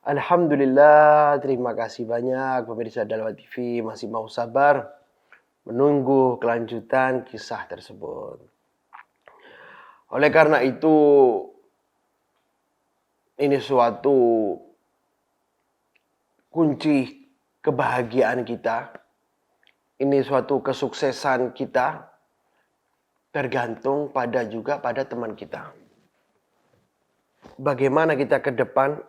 Alhamdulillah, terima kasih banyak pemirsa Dalwa TV masih mau sabar menunggu kelanjutan kisah tersebut. Oleh karena itu, ini suatu kunci kebahagiaan kita, ini suatu kesuksesan kita, tergantung juga pada teman kita. Bagaimana kita ke depan,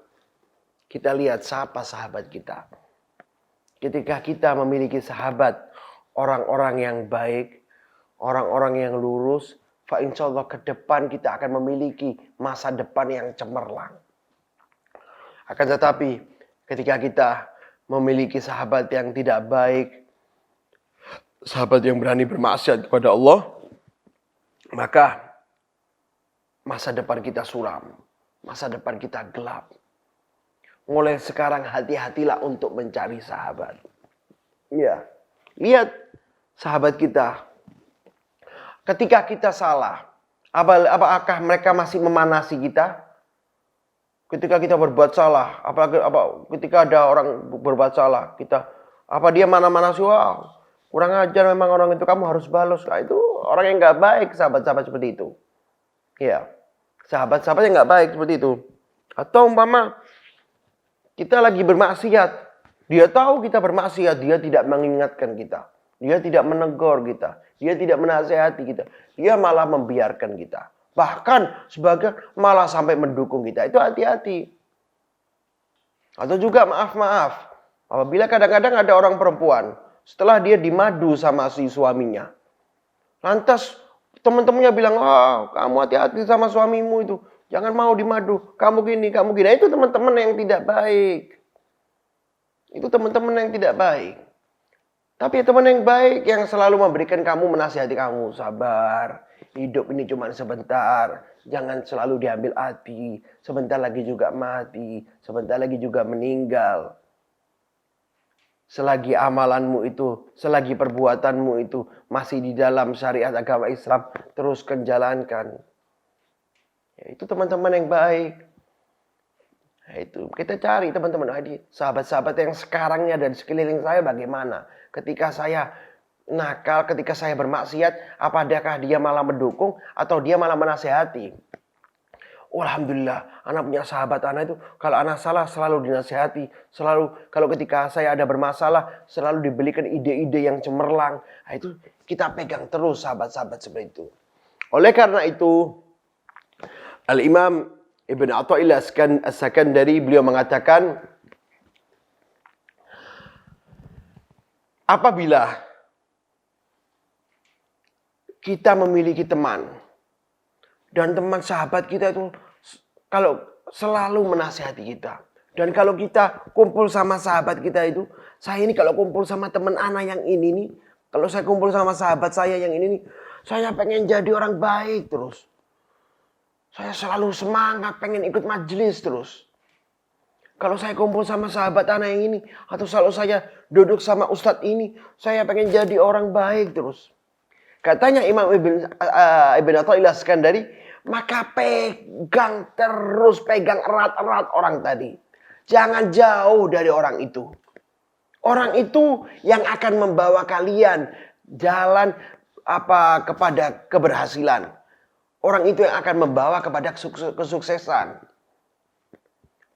kita lihat siapa sahabat kita. Ketika kita memiliki sahabat, orang-orang yang baik, orang-orang yang lurus, insya Allah ke depan kita akan memiliki masa depan yang cemerlang. Akan tetapi, ketika kita memiliki sahabat yang tidak baik, sahabat yang berani bermaksiat kepada Allah, maka masa depan kita suram, masa depan kita gelap. Mulai sekarang hati-hatilah untuk mencari sahabat. Ya, lihat sahabat kita. Ketika kita salah, apakah mereka masih memanasi kita? Ketika kita berbuat salah, ketika ada orang berbuat salah, dia mana-manasi, wow, kurang ajar memang orang itu, kamu harus balas. Nah, itu orang yang nggak baik, sahabat-sahabat seperti itu. Ya, sahabat-sahabat yang nggak baik seperti itu. Atau umpama kita lagi bermaksiat, dia tahu kita bermaksiat, dia tidak mengingatkan kita, dia tidak menegur kita, dia tidak menasehati kita, dia malah membiarkan kita. Bahkan sebagian malah sampai mendukung kita. Itu hati-hati. Atau juga maaf, apabila kadang-kadang ada orang perempuan, setelah dia dimadu sama si suaminya, lantas teman-temannya bilang, kamu hati-hati sama suamimu itu. Jangan mau dimadu. Kamu gini, kamu gini. Itu teman-teman yang tidak baik. Itu teman-teman yang tidak baik. Tapi teman yang baik yang selalu memberikan kamu, menasihati kamu. Sabar. Hidup ini cuma sebentar. Jangan selalu diambil hati. Sebentar lagi juga mati. Sebentar lagi juga meninggal. Selagi amalanmu itu, selagi perbuatanmu itu masih di dalam syariat agama Islam, teruskan jalankan. Ya, itu teman-teman yang baik. Nah, itu kita cari teman-teman. Sahabat-sahabat yang sekarangnya dan sekeliling saya bagaimana? Ketika saya nakal, ketika saya bermaksiat, apakah dia malah mendukung atau dia malah menasehati? Alhamdulillah, anak punya sahabat anak itu. Kalau anak salah selalu dinasehati. Selalu, kalau ketika saya ada bermasalah, selalu diberikan ide-ide yang cemerlang. Nah, itu kita pegang terus sahabat-sahabat seperti itu. Oleh karena itu, Al-Imam Ibn Athaillah As-Sakandari beliau mengatakan, apabila kita memiliki teman dan teman sahabat kita itu kalau selalu menasihati kita, dan kalau kita kumpul sama sahabat kita itu, saya ini kalau kumpul sama teman anak yang ini nih, kalau saya kumpul sama sahabat saya yang ini nih, saya pengen jadi orang baik terus. Saya selalu semangat pengen ikut majelis terus. Kalau saya kumpul sama sahabat anak yang ini, atau selalu saya duduk sama ustadz ini, saya pengen jadi orang baik terus. Katanya Imam Ibn Athaillah As-Sakandari, maka pegang erat-erat orang tadi. Jangan jauh dari orang itu. Orang itu yang akan membawa kalian jalan kepada keberhasilan. Orang itu yang akan membawa kepada kesuksesan.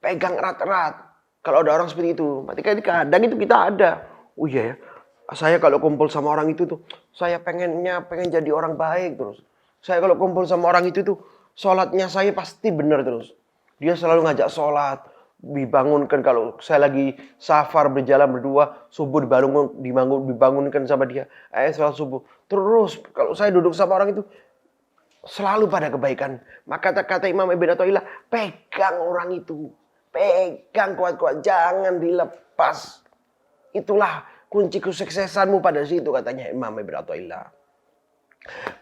Pegang erat-erat. Kalau ada orang seperti itu. Kadang itu kita ada. Oh iya ya. Saya kalau kumpul sama orang itu tuh. Saya pengen jadi orang baik terus. Saya kalau kumpul sama orang itu tuh. Sholatnya saya pasti benar terus. Dia selalu ngajak sholat. Dibangunkan kalau saya lagi safar berjalan berdua. Subuh dibangunkan sama dia. Sholat subuh. Terus kalau saya duduk sama orang itu. Selalu pada kebaikan. Maka kata Imam Ibn Athaillah, pegang orang itu. Pegang kuat-kuat. Jangan dilepas. Itulah kunci kesuksesanmu pada situ, katanya Imam Ibn Athaillah.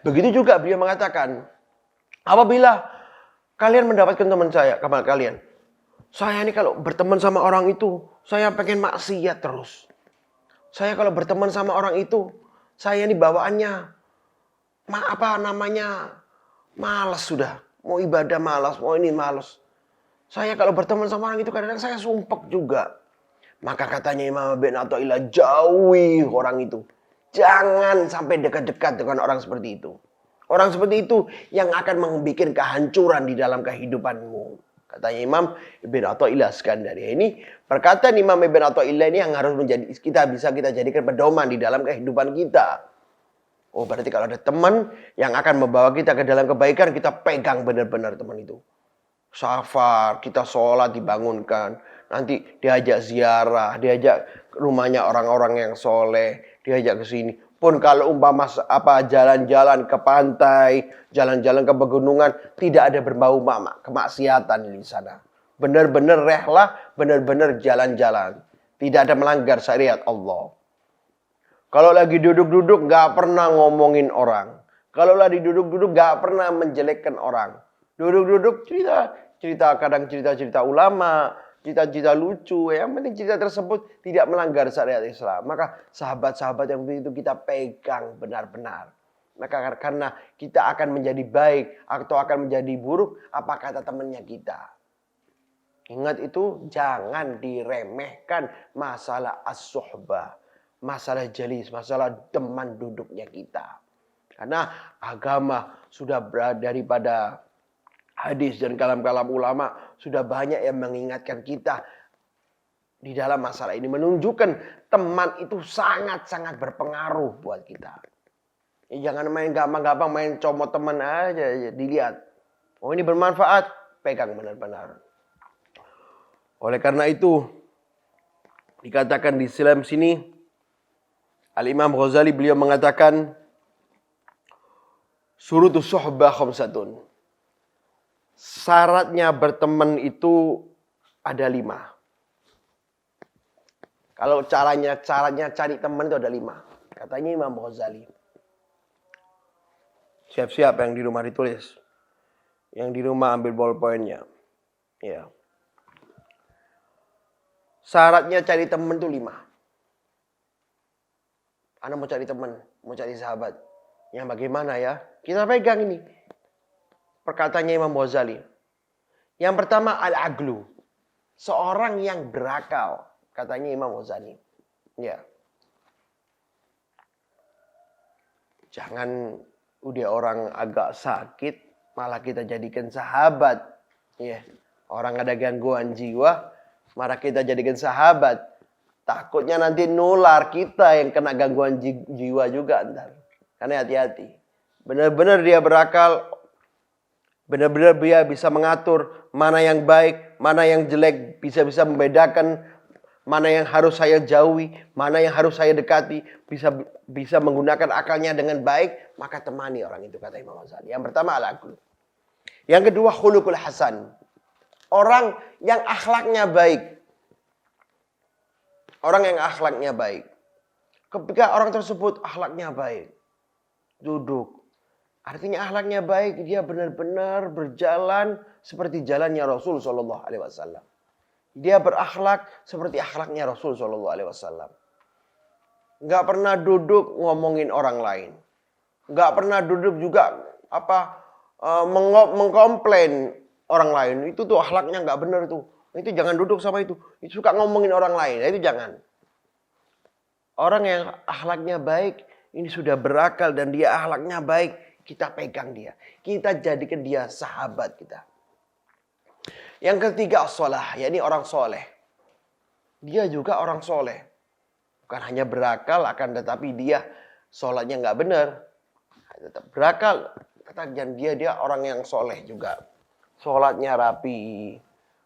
Begitu juga beliau mengatakan, apabila kalian mendapatkan teman kalian. Saya ini kalau berteman sama orang itu, saya pengen maksiat terus. Saya kalau berteman sama orang itu, saya ini bawaannya, malas sudah. Mau ibadah malas, mau ini malas. Saya kalau berteman sama orang itu kadang-kadang saya sumpek juga. Maka katanya Imam bin Athaillah, jauhi orang itu. Jangan sampai dekat-dekat dengan orang seperti itu. Orang seperti itu yang akan membuat kehancuran di dalam kehidupanmu. Katanya Imam Ibn Athaillah Skandari. Ini perkataan Imam Ibn Athaillah ini yang harus kita jadikan pedoman di dalam kehidupan kita. Oh, berarti kalau ada teman yang akan membawa kita ke dalam kebaikan, kita pegang benar-benar teman itu. Safar, kita sholat dibangunkan. Nanti diajak ziarah, diajak rumahnya orang-orang yang soleh, diajak ke sini. Pun kalau umpama jalan-jalan ke pantai, jalan-jalan ke pegunungan, tidak ada berbau kemaksiatan di sana. Benar-benar rehlah, benar-benar jalan-jalan. Tidak ada melanggar syariat Allah. Kalau lagi duduk-duduk gak pernah ngomongin orang. Kalau lagi duduk-duduk gak pernah menjelekkan orang. Duduk-duduk cerita kadang cerita-cerita ulama, cerita-cerita lucu. Yang penting cerita tersebut tidak melanggar syariat Islam. Maka sahabat-sahabat yang begitu kita pegang benar-benar. Maka karena kita akan menjadi baik atau akan menjadi buruk, apa kata temannya kita. Ingat itu, jangan diremehkan masalah as-suhbah. Masalah jalis, masalah teman duduknya kita. Karena agama sudah daripada hadis dan kalam-kalam ulama sudah banyak yang mengingatkan kita di dalam masalah ini. Menunjukkan teman itu sangat-sangat berpengaruh buat kita. Jangan main gampang-gampang main comot teman aja, dilihat. Oh ini bermanfaat, pegang benar-benar. Oleh karena itu, dikatakan di Islam sini, Al-Imam Ghazali beliau mengatakan, surutus suhbah khamsatun. Syaratnya berteman itu ada 5. Kalau caranya cari teman itu ada 5. Katanya Imam Ghazali. Siap-siap yang di rumah ditulis. Yang di rumah ambil ballpointnya. Ya. Syaratnya cari teman itu 5. Anda mau cari teman, mau cari sahabat. Yang bagaimana ya? Kita pegang ini. Perkataannya Imam Ghazali. Yang pertama al-aglu. Seorang yang berakal. Katanya Imam Ghazali. Ya. Jangan udah orang agak sakit, malah kita jadikan sahabat. Ya. Orang ada gangguan jiwa, malah kita jadikan sahabat. Takutnya nanti nular kita yang kena gangguan jiwa juga ntar. Karena hati-hati. Benar-benar dia berakal. Benar-benar dia bisa mengatur mana yang baik, mana yang jelek. Bisa membedakan mana yang harus saya jauhi, mana yang harus saya dekati. Bisa menggunakan akalnya dengan baik. Maka temani orang itu, kata Imam Ghazali. Yang pertama al-aql. Yang kedua khuluqul hasan. Orang yang akhlaknya baik. Orang yang akhlaknya baik. Ketika orang tersebut akhlaknya baik. Duduk. Artinya akhlaknya baik. Dia benar-benar berjalan seperti jalannya Rasul SAW. Dia berakhlak seperti akhlaknya Rasul SAW. Nggak pernah duduk ngomongin orang lain. Nggak pernah duduk juga mengkomplain orang lain. Itu tuh akhlaknya nggak benar tuh. Itu jangan duduk sama itu. Itu suka ngomongin orang lain. Itu jangan. Orang yang akhlaknya baik, ini sudah berakal dan dia akhlaknya baik, kita pegang dia. Kita jadikan dia sahabat kita. Yang ketiga as-shalah, yakni orang soleh. Dia juga orang soleh. Bukan hanya berakal, akan tetapi dia sholatnya nggak benar. Tetap berakal. Katakan dia orang yang soleh juga. Sholatnya rapi.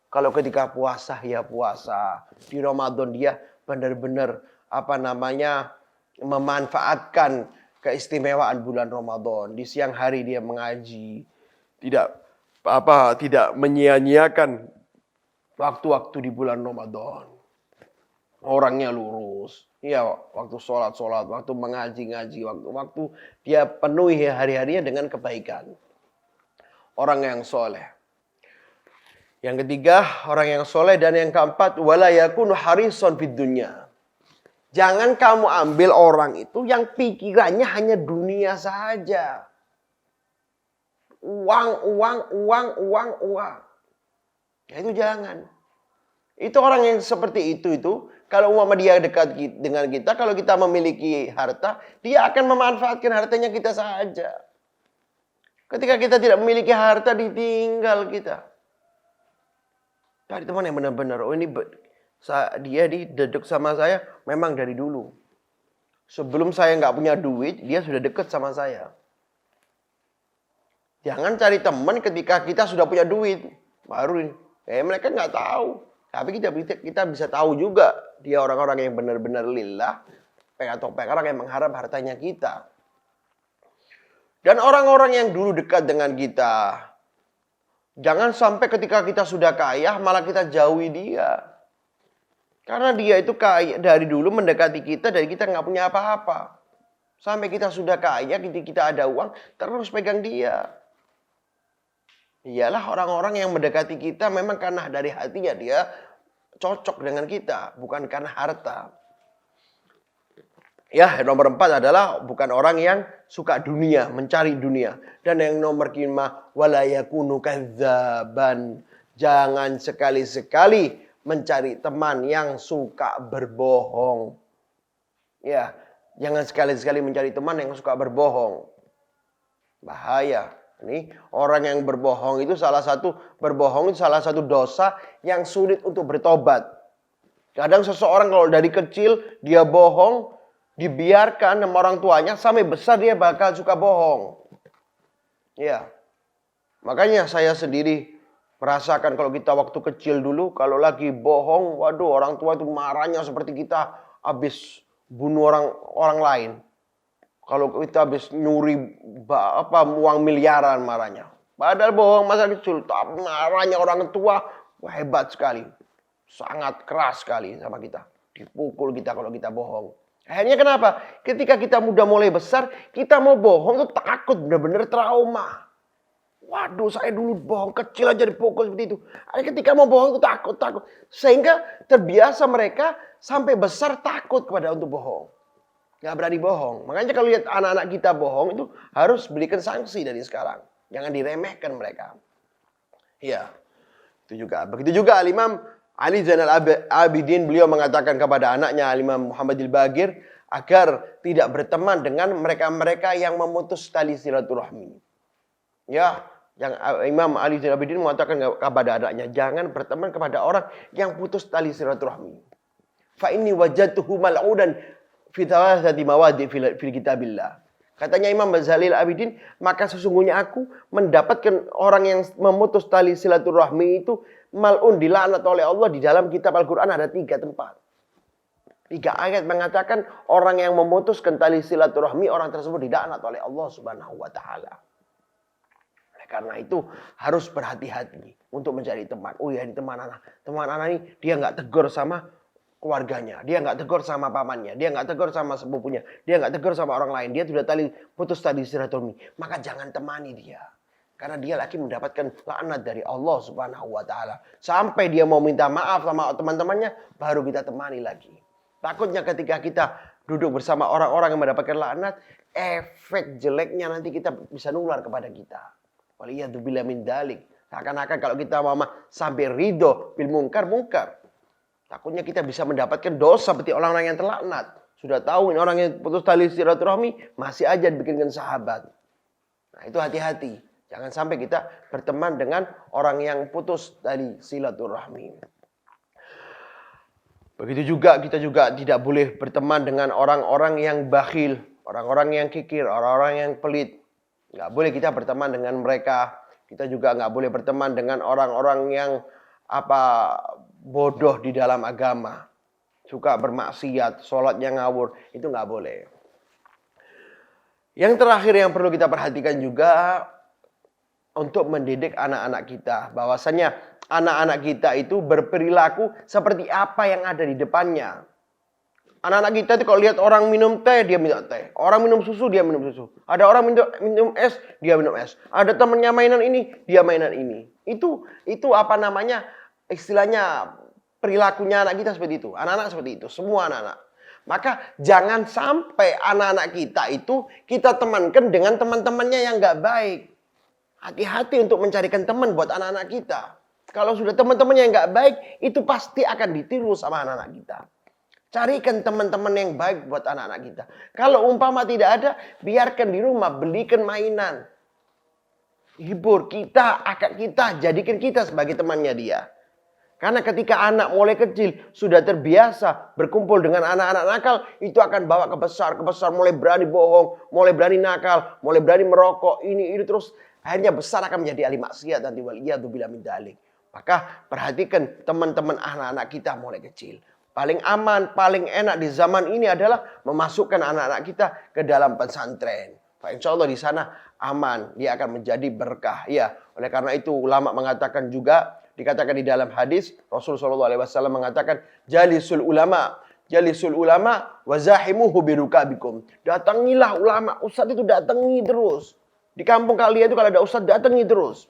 Kalau ketika puasa, ya puasa. Di Ramadan dia benar-benar memanfaatkan keistimewaan bulan Ramadan. Di siang hari dia mengaji. Tidak menyia-nyiakan waktu-waktu di bulan Ramadan. Orangnya lurus. Ya, waktu sholat, waktu mengaji, waktu dia penuhi hari-harinya dengan kebaikan. Orang yang soleh. Yang ketiga, orang yang soleh. Dan yang keempat, wala yakunu harison fid dunya. Jangan kamu ambil orang itu yang pikirannya hanya dunia saja. Uang. Ya itu jangan. Itu orang yang seperti itu kalau umpama dia dekat dengan kita, kalau kita memiliki harta, dia akan memanfaatkan hartanya kita saja. Ketika kita tidak memiliki harta, ditinggal kita. Cari teman yang benar-benar, oh ini dia duduk sama saya memang dari dulu. Sebelum saya nggak punya duit, dia sudah dekat sama saya. Jangan cari teman ketika kita sudah punya duit. Baru ini. Mereka nggak tahu. Tapi kita bisa tahu juga dia orang-orang yang benar-benar lillah atau orang yang mengharap hartanya kita. Dan orang-orang yang dulu dekat dengan kita, jangan sampai ketika kita sudah kaya malah kita jauhi dia. Karena dia itu kaya dari dulu mendekati kita dari kita nggak punya apa-apa. Sampai kita sudah kaya, kita ada uang, terus pegang dia. Iyalah orang-orang yang mendekati kita memang karena dari hatinya dia cocok dengan kita, bukan karena harta. Ya, nomor 4 adalah bukan orang yang suka dunia, mencari dunia. Dan yang nomor 5, wala yakunu kadzaban. Jangan sekali-sekali mencari teman yang suka berbohong. Ya, jangan sekali-sekali mencari teman yang suka berbohong. Bahaya. Ini orang yang berbohong itu salah satu dosa yang sulit untuk bertobat. Kadang seseorang kalau dari kecil dia bohong, dibiarkan sama orang tuanya sampai besar dia bakal suka bohong. Ya. Makanya saya sendiri merasakan kalau kita waktu kecil dulu kalau lagi bohong, waduh orang tua itu marahnya seperti kita habis bunuh orang lain. Kalau kita habis nyuri uang miliaran marahnya. Padahal bohong masa kecil, tapi marahnya orang tua hebat sekali. Sangat keras sekali sama kita. Dipukul kita kalau kita bohong. Akhirnya kenapa? Ketika kita udah mulai besar, kita mau bohong tuh takut, benar-benar trauma. Waduh, saya dulu bohong kecil aja dipukul seperti itu. Ketika mau bohong tuh takut. Sehingga terbiasa mereka sampai besar takut kepada untuk bohong. Gak berani bohong. Makanya kalau lihat anak-anak kita bohong itu harus berikan sanksi dari sekarang. Jangan diremehkan mereka. Iya. Itu juga. Begitu juga Al-Imam Ali Zainal Abidin, beliau mengatakan kepada anaknya Al-Imam Muhammad Al-Bagir agar tidak berteman dengan mereka-mereka yang memutus tali silaturahmi. Ya, yang Imam Ali Zainal Abidin mengatakan kepada anaknya, jangan berteman kepada orang yang putus tali silaturahmi. Fa inni wajadtuhu mal'udan fi thalathati mawadi' fil kitabillah. Katanya Imam Ghazali Al-Abidin, maka sesungguhnya aku mendapatkan orang yang memutus tali silaturahmi itu mal'un, dilaknat oleh Allah di dalam kitab Al-Quran ada 3 tempat. 3 ayat mengatakan orang yang memutuskan tali silaturahmi, orang tersebut dilaknat oleh Allah Subhanahu wa taala. Karena itu harus berhati-hati untuk mencari teman. Oh ya, ini teman anak ini dia nggak tegur sama keluarganya, dia nggak tegur sama pamannya, dia nggak tegur sama sepupunya, dia nggak tegur sama orang lain, dia sudah putus tali silaturahmi, maka jangan temani dia. Karena dia lagi mendapatkan laknat dari Allah Subhanahu wa taala. Sampai dia mau minta maaf sama teman-temannya, baru kita temani lagi. Takutnya ketika kita duduk bersama orang-orang yang mendapatkan laknat, efek jeleknya nanti kita bisa nular kepada kita. Waliyadzubillah min dzalik. Seakan-akan kalau kita sampai ridho bil mungkar. Takutnya kita bisa mendapatkan dosa seperti orang-orang yang terlaknat. Sudah tahu ini orang yang putus tali silaturahmi, masih aja dibikinkan sahabat. Nah, itu hati-hati. Jangan sampai kita berteman dengan orang yang putus tali silaturahmi. Begitu juga kita juga tidak boleh berteman dengan orang-orang yang bakhil, orang-orang yang kikir, orang-orang yang pelit. Nggak boleh kita berteman dengan mereka. Kita juga nggak boleh berteman dengan orang-orang yang bodoh di dalam agama. Suka bermaksiat, sholatnya ngawur. Itu nggak boleh. Yang terakhir yang perlu kita perhatikan juga untuk mendidik anak-anak kita. Bahwasanya anak-anak kita itu berperilaku seperti apa yang ada di depannya. Anak-anak kita itu kalau lihat orang minum teh, dia minum teh. Orang minum susu, dia minum susu. Ada orang minum es, dia minum es. Ada temannya mainan ini, dia mainan ini. Itu istilahnya perilakunya anak kita seperti itu. Anak-anak seperti itu, semua anak-anak. Maka jangan sampai anak-anak kita itu kita temankan dengan teman-temannya yang gak baik. Hati-hati untuk mencarikan teman buat anak-anak kita. Kalau sudah teman-teman yang nggak baik, itu pasti akan ditiru sama anak-anak kita. Carikan teman-teman yang baik buat anak-anak kita. Kalau umpama tidak ada, biarkan di rumah, belikan mainan. Hibur kita, akak kita, jadikan kita sebagai temannya dia. Karena ketika anak mulai kecil sudah terbiasa berkumpul dengan anak-anak nakal, itu akan bawa ke besar, mulai berani bohong, mulai berani nakal, mulai berani merokok, ini terus akhirnya besar akan menjadi ahli maksiat nanti waliyadzubillah min dzalik. Maka perhatikan teman-teman anak-anak kita mulai kecil. Paling aman, paling enak di zaman ini adalah memasukkan anak-anak kita ke dalam pesantren. Insya Allah di sana aman, dia akan menjadi berkah. Ya, oleh karena itu ulama mengatakan juga, dikatakan di dalam hadis, Rasulullah SAW mengatakan, jalisul ulama wazahimuhu birukabikum. Datangilah ulama, ustadz itu datangi terus. Di kampung kalian itu kalau ada ustadz datangi terus.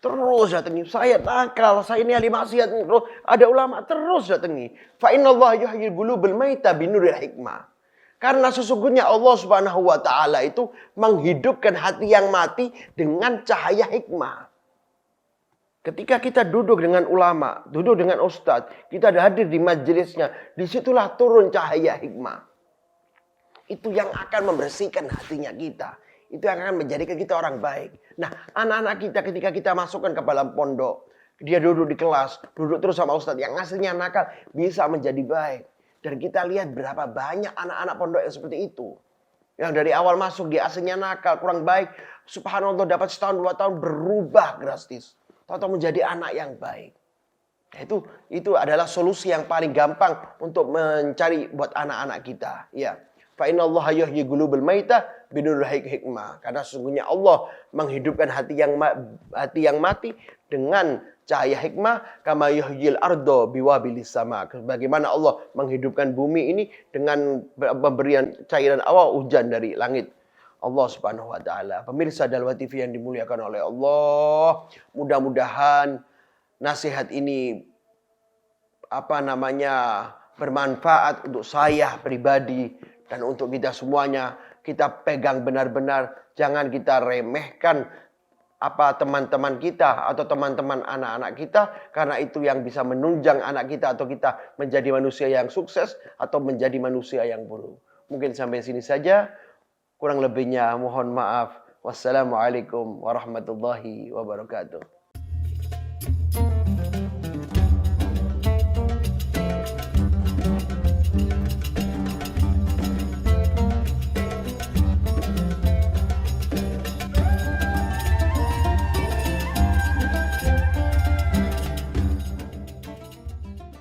Terus datangi. Saya nakal, saya ini ahli maksiat. Terus ada ulama, terus datangi. Fa innallaha yuhyil qulubal maita binuril hikmah. Karena sesungguhnya Allah Subhanahu wa taala itu menghidupkan hati yang mati dengan cahaya hikmah. Ketika kita duduk dengan ulama, duduk dengan ustadz, kita hadir di majelisnya, disitulah turun cahaya hikmah. Itu yang akan membersihkan hatinya kita. Itu yang akan menjadikan kita orang baik. Nah, anak-anak kita ketika kita masukkan ke dalam pondok, dia duduk di kelas, duduk terus sama ustadz yang aslinya nakal, bisa menjadi baik. Dan kita lihat berapa banyak anak-anak pondok yang seperti itu. Yang dari awal masuk dia aslinya nakal, kurang baik. Subhanallah dapat setahun 2 tahun berubah drastis. Tahu-tahu menjadi anak yang baik. Itu adalah solusi yang paling gampang untuk mencari buat anak-anak kita. Ya. Fa innallaha yuhyi qulubal maita binuril hikmah. Karena sesungguhnya Allah menghidupkan hati yang mati dengan cahaya hikmah, kama yuhyil ardo biwabilis sama. Bagaimana Allah menghidupkan bumi ini dengan pemberian cairan awal hujan dari langit. Allah Subhanahu wa taala. Pemirsa Dalwa TV yang dimuliakan oleh Allah, mudah-mudahan nasihat ini bermanfaat untuk saya pribadi dan untuk kita semuanya. Kita pegang benar-benar, jangan kita remehkan teman-teman kita atau teman-teman anak-anak kita, karena itu yang bisa menunjang anak kita atau kita menjadi manusia yang sukses atau menjadi manusia yang buruk. Mungkin sampai sini saja, kurang lebihnya mohon maaf. Wassalamualaikum warahmatullahi wabarakatuh.